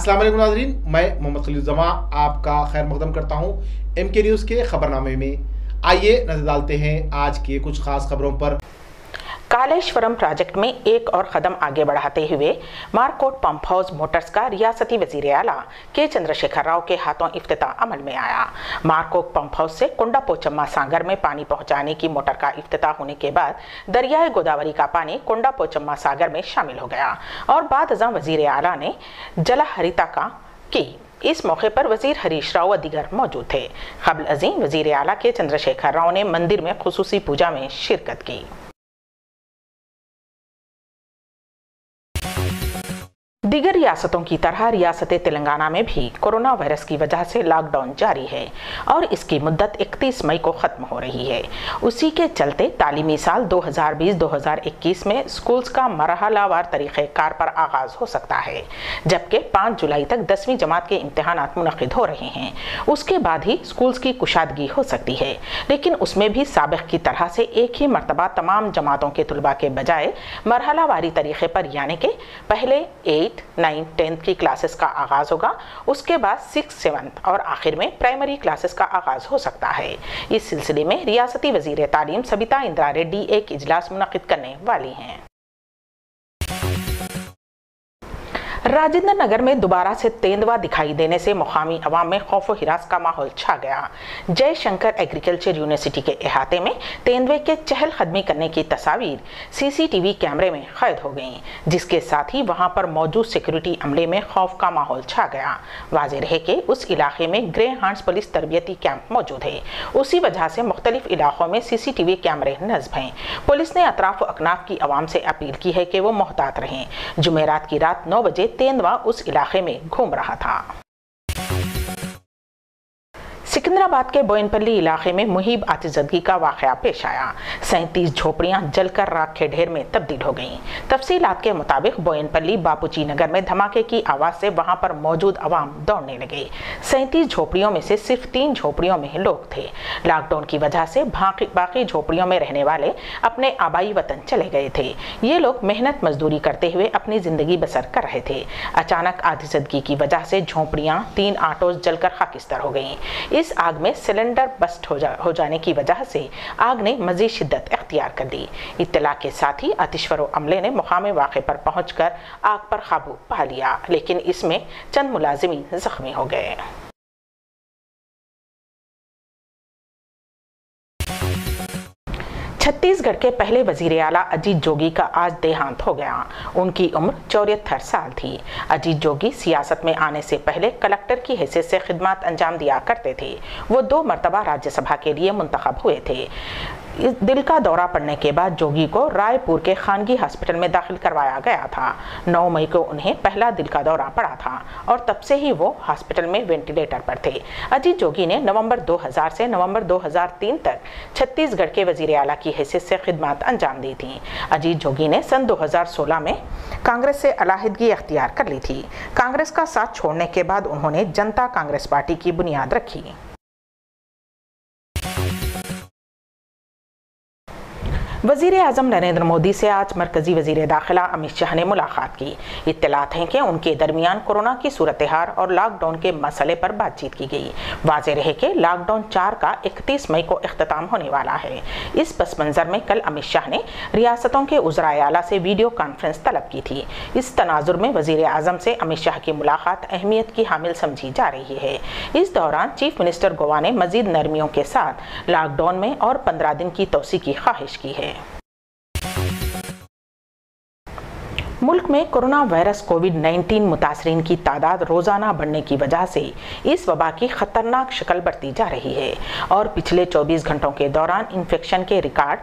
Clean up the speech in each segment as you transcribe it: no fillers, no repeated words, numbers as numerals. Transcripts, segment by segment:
अस्सलाम वालेकुम नाज़रीन, मैं मोहम्मद खलील जमा आपका खैर मकदम करता हूँ MK न्यूज़ के खबरनामे में। आइए नजर डालते हैं आज के कुछ खास खबरों पर। कालेश्वरम प्रोजेक्ट में एक और कदम आगे बढ़ाते हुए मारकोट पंप हाउस मोटर्स का रियासती वजीर आला के चंद्रशेखर राव के हाथों इफ्तिताह अमल में आया। मारकोट पंप हाउस से कुंडा पोचम्मा सागर में पानी पहुंचाने की मोटर का इफ्तिताह होने के बाद दरियाए गोदावरी का पानी कुंडा पोचम्मा सागर में शामिल हो गया और बाद अज़ां वजीर आला ने जला हरिता का की। इस मौके पर वजीर हरीश राव व दीगर मौजूद थे। कबल अज़ीं वजीर आला के चंद्रशेखर राव ने मंदिर में खुसूसी पूजा में शिरकत की। दीगर रियासतों की तरह रियासत तेलंगाना में भी कोरोना वायरस की वजह से लॉकडाउन जारी है और इसकी मुद्दत 31 मई को ख़त्म हो रही है। उसी के चलते तालीमी साल 2020-2021 में स्कूल्स का मरहलावार तरीक़ेकार पर आगाज़ हो सकता है, जबकि 5 जुलाई तक 10वीं जमात के इम्तहानात मुनक़िद हो रहे हैं। उसके बाद ही स्कूल्स की कुशादगी हो सकती है, लेकिन उसमें भी साबिक़ की तरह से एक ही मरतबा तमाम जमातों के तलबा के बजाय मरहलावारी तरीक़े पर, यानी कि पहले 8, 9, 10 की क्लासेस का आगाज होगा, उसके बाद 6, 7 और आखिर में प्राइमरी क्लासेस का आगाज हो सकता है। इस सिलसिले में रियासती वजीर तालीम सबिता इंदिरा रेड्डी एक इजलास मुनक़िद करने वाली हैं। राजेंद्र नगर में दोबारा से तेंदुआ दिखाई देने से मुकामी अवाम में खौफ व हिरास का माहौल छा गया। जयशंकर एग्रीकल्चर यूनिवर्सिटी के अहाते में तेंदुए के चहल कदमी करने की तस्वीर CCTV कैमरे में कैद हो गईं, जिसके साथ ही वहां पर मौजूद सिक्योरिटी अमले में खौफ का माहौल छा गया। वाज़ेह है कि उस इलाके में ग्रे हांड्स पुलिस तरबियती कैंप मौजूद है, उसी वजह से मुख्तलिफ इलाकों में CCTV कैमरे नस्ब हैं। पुलिस ने अतराफ व अकनाफ की आवाम से अपील की है कि वो मोहतात रहें। जुमेरात की रात 9 बजे तेंदुआ उस इलाके में घूम रहा था। सिकंदराबाद के बोयनपल्ली इलाके में मुहिब आतिशज़दगी का वाक़या पेश आया। 37 झोपड़ियां जलकर राख के ढेर में तब्दील हो गईं। तफसीलात के मुताबिक बोयनपल्ली बापूची नगर में धमाके की आवाज़ से वहां पर मौजूद अवाम दौड़ने लगे। 37 झोपड़ियों में से सिर्फ 3 झोपड़ियों में लोग थे। लॉकडाउन की वजह से बाकी झोपड़ियों में रहने वाले अपने आबाई वतन चले गए थे। ये लोग मेहनत मजदूरी करते हुए अपनी ज़िंदगी बसर कर रहे थे। अचानक आतिशज़दगी की वजह से झोपड़ियाँ 3 ऑटोज जलकर खाकिस्तान हो गईं। इस आग में सिलेंडर बस्ट हो जाने की वजह से आग ने मजीद शिद्दत इख्तियार कर ली। इत्तला के साथ ही आतिशफरो अमले ने मुकामी वाक़े पर पहुंचकर आग पर काबू पा लिया, लेकिन इसमें चंद मुलाजिमीन जख्मी हो गए। छत्तीसगढ़ के पहले वजीर आला अजीत जोगी का आज देहांत हो गया। उनकी उम्र 74 साल थी। अजीत जोगी सियासत में आने से पहले कलेक्टर की हैसियत से खिदमत अंजाम दिया करते थे। वो 2 मरतबा राज्यसभा के लिए मुंतखब हुए थे। दिल का दौरा पड़ने के बाद जोगी को रायपुर के खानगी हॉस्पिटल में दाखिल करवाया गया था। 9 मई को उन्हें पहला दिल का दौरा पड़ा था और तब से ही वो हॉस्पिटल में वेंटिलेटर पर थे। अजीत जोगी ने नवंबर 2000 से नवंबर 2003 तक छत्तीसगढ़ के वजीर आला की हैसियत से खिदमत अंजाम दी थी। अजीत जोगी ने सन 2016 में कांग्रेस से अलहदगी अख्तियार कर ली थी। कांग्रेस का साथ छोड़ने के बाद उन्होंने जनता कांग्रेस पार्टी की बुनियाद रखी। वज़ीर आज़म नरेंद्र मोदी से आज मरकज़ी वज़ीर दाखिला अमित शाह ने मुलाकात की। इत्तलात हैं कि उनके दरमियान कोरोना की सूरत हाल और लॉकडाउन के मसले पर बातचीत की गई। वाज़ेह रहे कि लॉकडाउन 4 का 31 मई को इख्तिताम होने वाला है। इस पस मंज़र में कल अमित शाह ने रियासतों के उज़राए आला से वीडियो कॉन्फ्रेंस तलब की थी। इस तनाजुर में वज़ीर आज़म से अमित शाह की मुलाकात अहमियत की हामिल समझी जा रही है। इस दौरान चीफ मिनिस्टर गोवा ने मज़ीद नरमियों के साथ लॉकडाउन में और 15 दिन की तोसी की ख्वाहिश की है। मुल्क में कोरोना वायरस कोविड-19 मुतासरीन की तादाद रोज़ाना बढ़ने की वजह से इस वबा की ख़तरनाक शक्ल बढ़ती जा रही है और पिछले 24 घंटों के दौरान इन्फेक्शन के रिकॉर्ड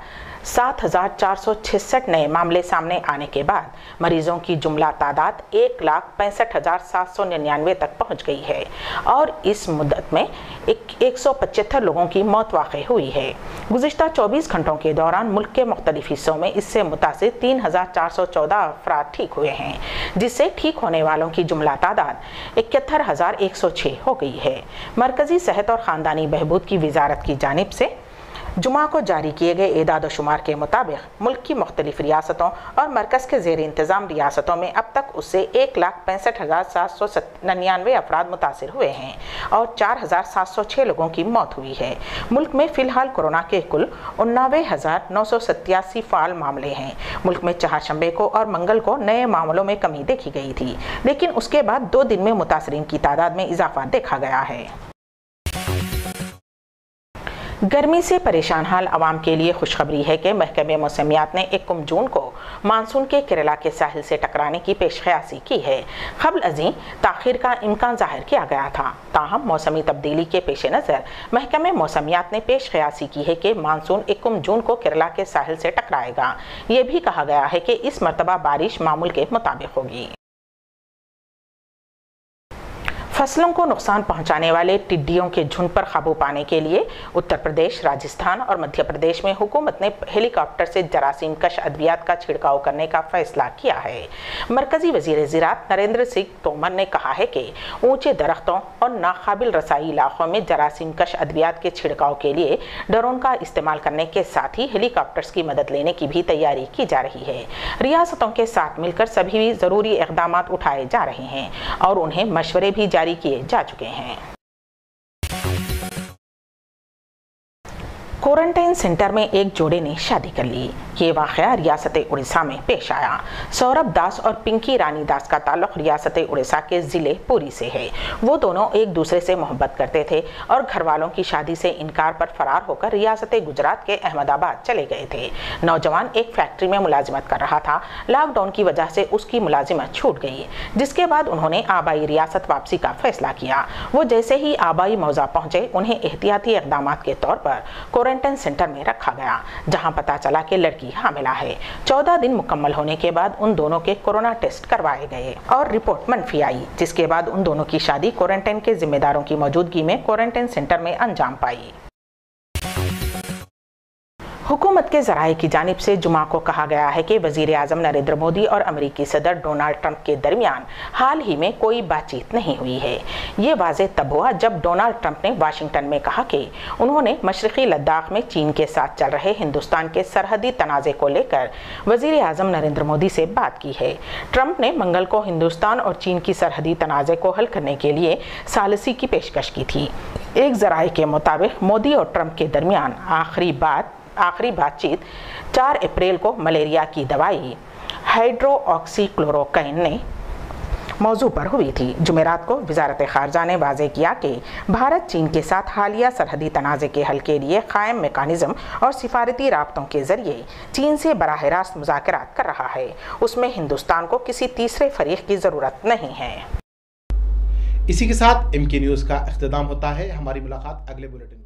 7,466 नए मामले सामने आने के बाद मरीजों की जुमला तादाद 1,65,799 तक पहुंच गई है और इस मुद्दत में 175 लोगों की मौत वाक़ई हुई है। गुज़िश्ता 24 घंटों के दौरान मुल्क के मुख्तलिफ हिस्सों में इससे मुतासिर 3,414 अफराद ठीक हुए हैं, जिससे ठीक होने वालों की जुमला तादाद 71,106 हो गई है। मरकज़ी सेहत और ख़ानदानी बहबूद की वजारत की जानिब से जुमा को जारी किए गए एदाद शुमार के मुताबिक मुल्क की मुख्तलिफ रियासतों और मरकज़ के ज़ेर इंतज़ाम रियासतों में अब तक उससे 1,65,799 अफराद मुतासिर हुए हैं और 4,706 लोगों की मौत हुई है। मुल्क में फ़िलहाल कोरोना के कुल 89,987 फ़ाल मामले हैं। मुल्क में चारशंबे को और मंगल को नए मामलों में कमी देखी गई थी, लेकिन उसके बाद 2 दिन में मुतासरीन की तादाद में इजाफा देखा गया है। गर्मी से परेशान हाल आवाम के लिए खुशखबरी है कि महकमे मौसमियात ने 1 जून को मानसून के केरला के साहिल से टकराने की पेशकयासी की है। क़ब्ल अज़ीं ताख़ीर का इम्कान ज़ाहिर किया गया था, ताहम मौसमी तब्दीली के पेश नज़र महकमे मौसमियात ने पेशकयासी की है कि मानसून 1 जून को केरला के साहिल से टकराएगा। ये भी कहा गया है कि इस मरतबा बारिश मामूल के मुताबिक होगी। फसलों को नुकसान पहुंचाने वाले टिड्डियों के झुंड पर काबू पाने के लिए उत्तर प्रदेश, राजस्थान और मध्य प्रदेश में हुकूमत ने हेलीकॉप्टर से जरासीम कश अद्वियात का छिड़काव करने का फैसला किया है। मरकजी वजीर ज़राअत नरेंद्र सिंह तोमर ने कहा है कि ऊंचे दरख्तों और नाकाबिल रसाई इलाकों में जरासीम कश अद्वियात के छिड़काव के लिए ड्रोन का इस्तेमाल करने के साथ ही हेलीकॉप्टर्स की मदद लेने की भी तैयारी की जा रही है। रियासतों के साथ मिलकर सभी ज़रूरी इक़दाम उठाए जा रहे हैं और उन्हें मशवरे भी जारी किए जा चुके हैं। क्वारंटाइन सेंटर में एक जोड़े ने शादी कर ली। ये वाक़या रियासत उड़ीसा में पेश आया। सौरभ दास और पिंकी रानी दास का ताल्लुक रियासत उड़ीसा के ज़िले पुरी से है। वो दोनों एक दूसरे से मोहब्बत करते थे और घर वालों की शादी से इनकार पर फरार होकर रियासत गुजरात के अहमदाबाद चले गए थे। नौजवान एक फैक्ट्री में मुलाजिमत कर रहा था। लॉकडाउन की वजह से उसकी मुलाजिमत छूट गई, जिसके बाद उन्होंने आबाई रियासत वापसी का फैसला किया। वो जैसे ही आबाई मौजा पहुंचे, उन्हें एहतियाती इक़दामात के तौर पर क्वारंटाइन सेंटर में रखा गया, जहां पता चला कि लड़की हामिला है। 14 दिन मुकम्मल होने के बाद उन दोनों के कोरोना टेस्ट करवाए गए और रिपोर्ट मनफी आई, जिसके बाद उन दोनों की शादी क्वारंटाइन के जिम्मेदारों की मौजूदगी में क्वारंटाइन सेंटर में अंजाम पाई। हुकूमत के ज़राए की जानिब से जुमा को कहा गया है कि वज़ीर आज़म नरेंद्र मोदी और अमेरिकी सदर डोनाल्ड ट्रंप के दरमियान हाल ही में कोई बातचीत नहीं हुई है। ये वाज़े तब हुआ जब डोनाल्ड ट्रंप ने वाशिंगटन में कहा कि उन्होंने मशरक़ी लद्दाख में चीन के साथ चल रहे हिंदुस्तान के सरहदी तनाज़े को लेकर वज़ीर आज़म नरेंद्र मोदी से बात की है। ट्रंप ने मंगल को हिंदुस्तान और चीन की सरहदी तनाज़े को हल करने के लिए सालिसी की पेशकश की थी। एक ज़राए के मुताबिक मोदी और ट्रंप के दरमियान आखिरी बातचीत 4 अप्रैल को मलेरिया की दवाई हाइड्रोक्सीक्लोरोक्विन ने मौजू पर हुई थी। जुमेरात को वज़ारत ख़ारजा ने वाज़े किया कि भारत चीन के साथ हालिया सरहदी तनाज़े के हल के लिए क़ायम मेकानिज़म और सिफारती राब्तों के ज़रिए चीन से बराह रास्त मुज़ाकरात कर रहा है। उसमें हिंदुस्तान को किसी तीसरे फ़रीक़ की ज़रूरत नहीं है। इसी के साथ MK न्यूज़ का इख्तिताम होता है। हमारी मुलाकात अगले बुलेटिन में।